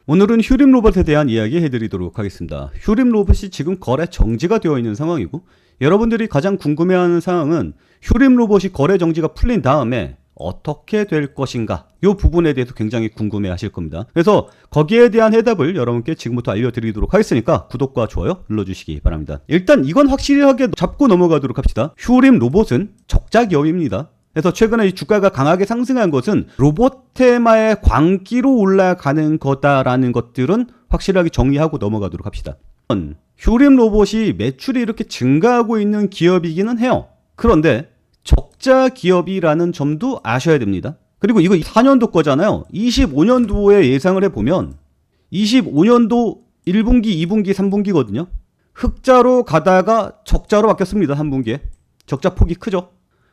오늘은 휴림 로봇에 대한 이야기 해드리도록 하겠습니다. 휴림 로봇이 지금 거래 정지가 되어 있는 상황이고, 여러분들이 가장 궁금해하는 상황은 휴림 로봇이 거래 정지가 풀린 다음에 어떻게 될 것인가, 이 부분에 대해서 굉장히 궁금해 하실 겁니다. 그래서 거기에 대한 해답을 여러분께 지금부터 알려드리도록 하겠으니까 구독과 좋아요 눌러주시기 바랍니다. 일단 이건 확실하게 잡고 넘어가도록 합시다. 휴림 로봇은 적자 기업입니다. 그래서 최근에 이 주가가 강하게 상승한 것은 로봇 테마의 광기로 올라가는 거다라는 것들은 확실하게 정리하고 넘어가도록 합시다. 휴림 로봇이 매출이 이렇게 증가하고 있는 기업이기는 해요. 그런데 적자 기업이라는 점도 아셔야 됩니다. 그리고 이거 4년도 거잖아요. 25년도에 예상을 해보면 25년도 1분기, 2분기, 3분기거든요. 흑자로 가다가 적자로 바뀌었습니다. 한 분기에. 적자 폭이 크죠.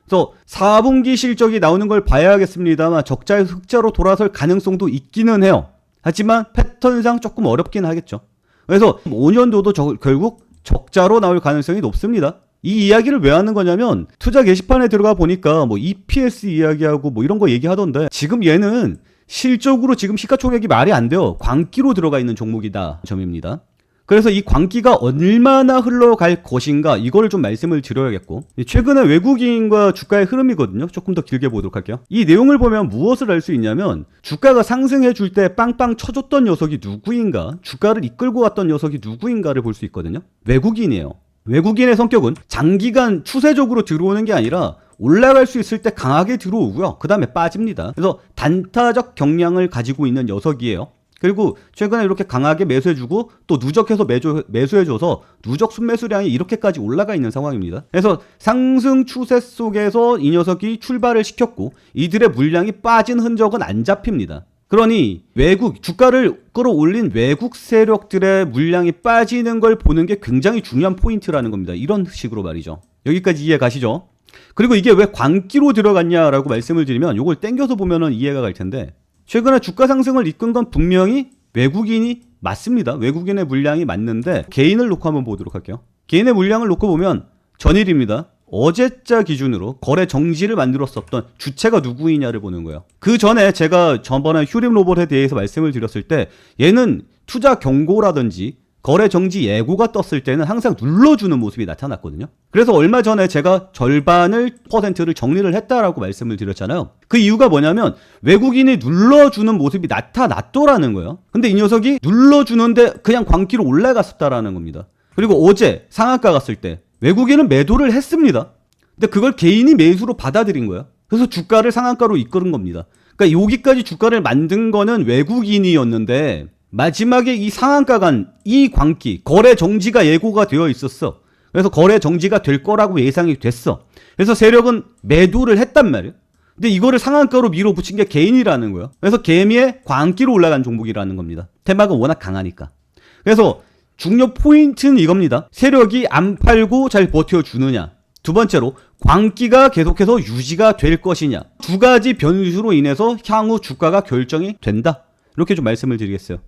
그래서 4분기 실적이 나오는 걸 봐야겠습니다만 적자에서 흑자로 돌아설 가능성도 있기는 해요. 하지만 패턴상 조금 어렵긴 하겠죠. 그래서 5년도도 결국 적자로 나올 가능성이 높습니다. 이 이야기를 왜 하는 거냐면 투자 게시판에 들어가 보니까 뭐 EPS 이야기하고 뭐 이런 거 얘기하던데, 지금 얘는 실적으로 지금 시가총액이 말이 안 돼요. 광기로 들어가 있는 종목이다 점입니다. 그래서 이 광기가 얼마나 흘러갈 것인가, 이걸 좀 말씀을 드려야겠고, 최근에 외국인과 주가의 흐름이거든요. 조금 더 길게 보도록 할게요. 이 내용을 보면 무엇을 알 수 있냐면, 주가가 상승해 줄 때 빵빵 쳐줬던 녀석이 누구인가, 주가를 이끌고 왔던 녀석이 누구인가를 볼 수 있거든요. 외국인이에요. 외국인의 성격은 장기간 추세적으로 들어오는 게 아니라 올라갈 수 있을 때 강하게 들어오고요. 그 다음에 빠집니다. 그래서 단타적 경량을 가지고 있는 녀석이에요. 그리고 최근에 이렇게 강하게 매수해주고 또 누적해서 매수해줘서 누적 순매수량이 이렇게까지 올라가 있는 상황입니다. 그래서 상승 추세 속에서 이 녀석이 출발을 시켰고 이들의 물량이 빠진 흔적은 안 잡힙니다. 그러니 주가를 끌어올린 외국 세력들의 물량이 빠지는 걸 보는 게 굉장히 중요한 포인트라는 겁니다. 이런 식으로 말이죠. 여기까지 이해 가시죠? 그리고 이게 왜 광기로 들어갔냐라고 말씀을 드리면 이걸 땡겨서 보면은 이해가 갈 텐데, 최근에 주가 상승을 이끈 건 분명히 외국인이 맞습니다. 외국인의 물량이 맞는데, 개인을 놓고 한번 보도록 할게요. 개인의 물량을 놓고 보면 전일입니다. 어제자 기준으로 거래 정지를 만들었었던 주체가 누구이냐를 보는 거예요. 그 전에 제가 저번에 휴림 로봇에 대해서 말씀을 드렸을 때 얘는 투자 경고라든지 거래 정지 예고가 떴을 때는 항상 눌러주는 모습이 나타났거든요. 그래서 얼마 전에 제가 절반을 퍼센트를 정리를 했다라고 말씀을 드렸잖아요. 그 이유가 뭐냐면 외국인이 눌러주는 모습이 나타났더라는 거예요. 근데 이 녀석이 눌러주는데 그냥 광기로 올라갔었다라는 겁니다. 그리고 어제 상한가 갔을 때 외국인은 매도를 했습니다. 근데 그걸 개인이 매수로 받아들인 거예요. 그래서 주가를 상한가로 이끄는 겁니다. 그러니까 여기까지 주가를 만든 거는 외국인이었는데, 마지막에 이 상한가 간 이 광기, 거래 정지가 예고가 되어 있었어. 그래서 거래 정지가 될 거라고 예상이 됐어. 그래서 세력은 매도를 했단 말이에요. 근데 이거를 상한가로 밀어붙인 게 개인이라는 거예요. 그래서 개미의 광기로 올라간 종목이라는 겁니다. 테마가 워낙 강하니까. 그래서 중요 포인트는 이겁니다. 세력이 안 팔고 잘 버텨주느냐, 두 번째로 광기가 계속해서 유지가 될 것이냐, 두 가지 변수로 인해서 향후 주가가 결정이 된다, 이렇게 좀 말씀을 드리겠어요.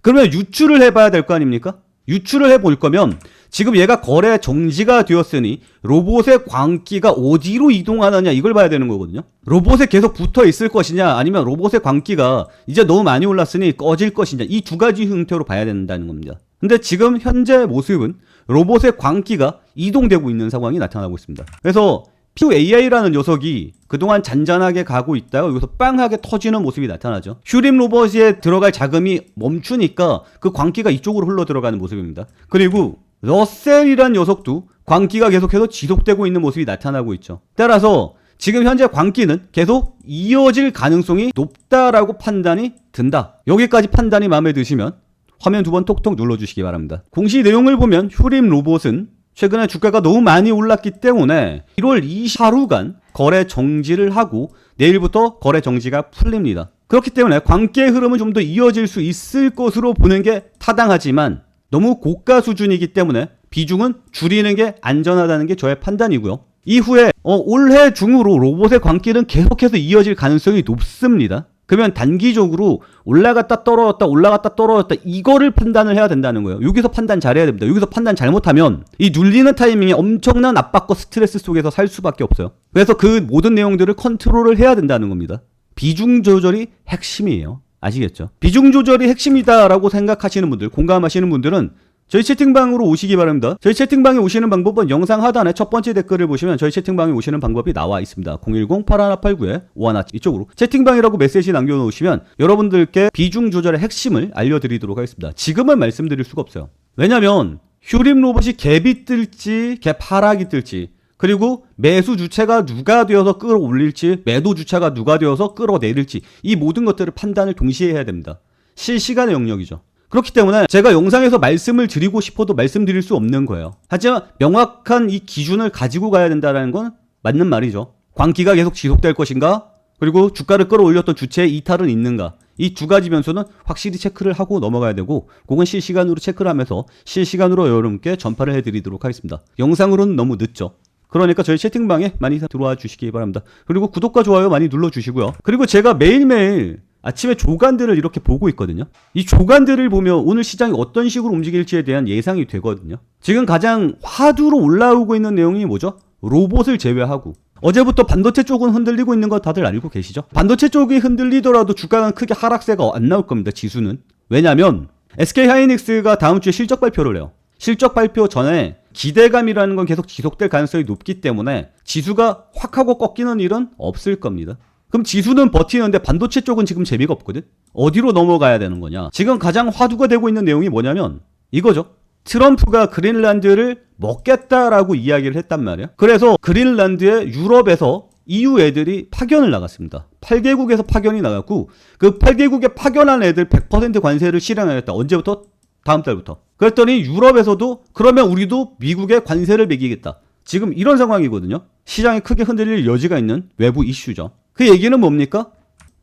그러면 유추를 해봐야 될 거 아닙니까? 유추를 해볼 거면 지금 얘가 거래 정지가 되었으니 로봇의 광기가 어디로 이동하느냐, 이걸 봐야 되는 거거든요. 로봇에 계속 붙어 있을 것이냐, 아니면 로봇의 광기가 이제 너무 많이 올랐으니 꺼질 것이냐, 이 두 가지 형태로 봐야 된다는 겁니다. 근데 지금 현재 모습은 로봇의 광기가 이동되고 있는 상황이 나타나고 있습니다. 그래서 PUAI라는 녀석이 그동안 잔잔하게 가고 있다가 여기서 빵하게 터지는 모습이 나타나죠. 휴림 로봇에 들어갈 자금이 멈추니까 그 광기가 이쪽으로 흘러 들어가는 모습입니다. 그리고 러셀이라는 녀석도 광기가 계속해서 지속되고 있는 모습이 나타나고 있죠. 따라서 지금 현재 광기는 계속 이어질 가능성이 높다라고 판단이 든다. 여기까지 판단이 마음에 드시면 화면 2번 톡톡 눌러주시기 바랍니다. 공시 내용을 보면 휴림 로봇은 최근에 주가가 너무 많이 올랐기 때문에 1월 20하루간 거래 정지를 하고 내일부터 거래 정지가 풀립니다. 그렇기 때문에 광기의 흐름은 좀 더 이어질 수 있을 것으로 보는 게 타당하지만 너무 고가 수준이기 때문에 비중은 줄이는 게 안전하다는 게 저의 판단이고요. 이후에 올해 중으로 로봇의 광기는 계속해서 이어질 가능성이 높습니다. 그러면 단기적으로 올라갔다 떨어졌다 이거를 판단을 해야 된다는 거예요. 여기서 판단 잘해야 됩니다. 여기서 판단 잘못하면 이 눌리는 타이밍에 엄청난 압박과 스트레스 속에서 살 수밖에 없어요. 그래서 그 모든 내용들을 컨트롤을 해야 된다는 겁니다. 비중 조절이 핵심이에요. 아시겠죠? 비중 조절이 핵심이다라고 생각하시는 분들, 공감하시는 분들은 저희 채팅방으로 오시기 바랍니다. 저희 채팅방에 오시는 방법은 영상 하단에 첫 번째 댓글을 보시면 저희 채팅방에 오시는 방법이 나와 있습니다. 010-8189-51 이쪽으로 채팅방이라고 메시지 남겨놓으시면 여러분들께 비중 조절의 핵심을 알려드리도록 하겠습니다. 지금은 말씀드릴 수가 없어요. 왜냐면 휴림 로봇이 갭이 뜰지 갭 하락이 뜰지, 그리고 매수 주체가 누가 되어서 끌어올릴지, 매도 주체가 누가 되어서 끌어내릴지, 이 모든 것들을 판단을 동시에 해야 됩니다. 실시간의 영역이죠. 그렇기 때문에 제가 영상에서 말씀을 드리고 싶어도 말씀드릴 수 없는 거예요. 하지만 명확한 이 기준을 가지고 가야 된다는 건 맞는 말이죠. 광기가 계속 지속될 것인가? 그리고 주가를 끌어올렸던 주체의 이탈은 있는가? 이 두 가지 변수는 확실히 체크를 하고 넘어가야 되고, 그건 실시간으로 체크를 하면서 실시간으로 여러분께 전파를 해드리도록 하겠습니다. 영상으로는 너무 늦죠. 그러니까 저희 채팅방에 많이 들어와 주시기 바랍니다. 그리고 구독과 좋아요 많이 눌러주시고요. 그리고 제가 매일매일 아침에 조간들을 이렇게 보고 있거든요. 이 조간들을 보면 오늘 시장이 어떤 식으로 움직일지에 대한 예상이 되거든요. 지금 가장 화두로 올라오고 있는 내용이 뭐죠? 로봇을 제외하고. 어제부터 반도체 쪽은 흔들리고 있는 거 다들 알고 계시죠? 반도체 쪽이 흔들리더라도 주가는 크게 하락세가 안 나올 겁니다. 지수는. 왜냐면 SK하이닉스가 다음 주에 실적 발표를 해요. 실적 발표 전에 기대감이라는 건 계속 지속될 가능성이 높기 때문에 지수가 확 하고 꺾이는 일은 없을 겁니다. 그럼 지수는 버티는데 반도체 쪽은 지금 재미가 없거든? 어디로 넘어가야 되는 거냐? 지금 가장 화두가 되고 있는 내용이 뭐냐면 이거죠. 트럼프가 그린란드를 먹겠다라고 이야기를 했단 말이야. 그래서 그린란드에 유럽에서 EU 애들이 파견을 나갔습니다. 8개국에서 파견이 나갔고, 그 8개국에 파견한 애들 100% 관세를 실행하겠다. 언제부터? 다음 달부터. 그랬더니 유럽에서도 그러면 우리도 미국에 관세를 매기겠다. 지금 이런 상황이거든요. 시장이 크게 흔들릴 여지가 있는 외부 이슈죠. 그 얘기는 뭡니까?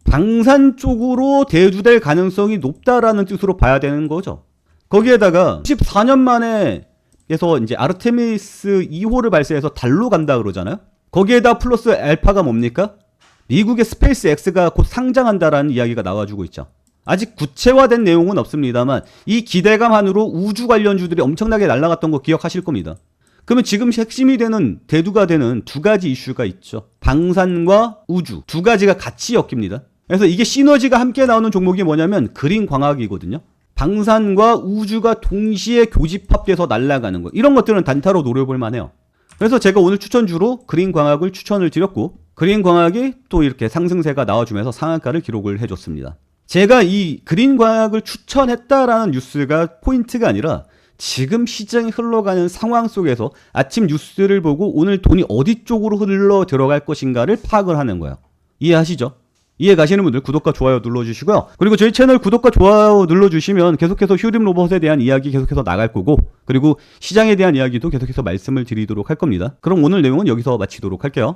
방산 쪽으로 대두될 가능성이 높다라는 뜻으로 봐야 되는 거죠. 거기에다가 14년 만에 에서 이제 아르테미스 2호를 발사해서 달로 간다 그러잖아요. 거기에다 플러스 알파가 뭡니까? 미국의 스페이스 X가 곧 상장한다라는 이야기가 나와주고 있죠. 아직 구체화된 내용은 없습니다만 이 기대감 안으로 우주 관련주들이 엄청나게 날아갔던 거 기억하실 겁니다. 그러면 지금 핵심이 되는, 대두가 되는 두 가지 이슈가 있죠. 방산과 우주. 두 가지가 같이 엮입니다. 그래서 이게 시너지가 함께 나오는 종목이 뭐냐면 그린 광학이거든요. 방산과 우주가 동시에 교집합돼서 날아가는 거. 이런 것들은 단타로 노려볼 만해요. 그래서 제가 오늘 추천주로 그린 광학을 추천을 드렸고, 그린 광학이 또 이렇게 상승세가 나와주면서 상한가를 기록을 해줬습니다. 제가 이 그린 광학을 추천했다라는 뉴스가 포인트가 아니라 지금 시장이 흘러가는 상황 속에서 아침 뉴스를 보고 오늘 돈이 어디 쪽으로 흘러 들어갈 것인가를 파악을 하는 거예요. 이해하시죠? 이해 가시는 분들 구독과 좋아요 눌러주시고요. 그리고 저희 채널 구독과 좋아요 눌러주시면 계속해서 휴림 로봇에 대한 이야기 계속해서 나갈 거고, 그리고 시장에 대한 이야기도 계속해서 말씀을 드리도록 할 겁니다. 그럼 오늘 내용은 여기서 마치도록 할게요.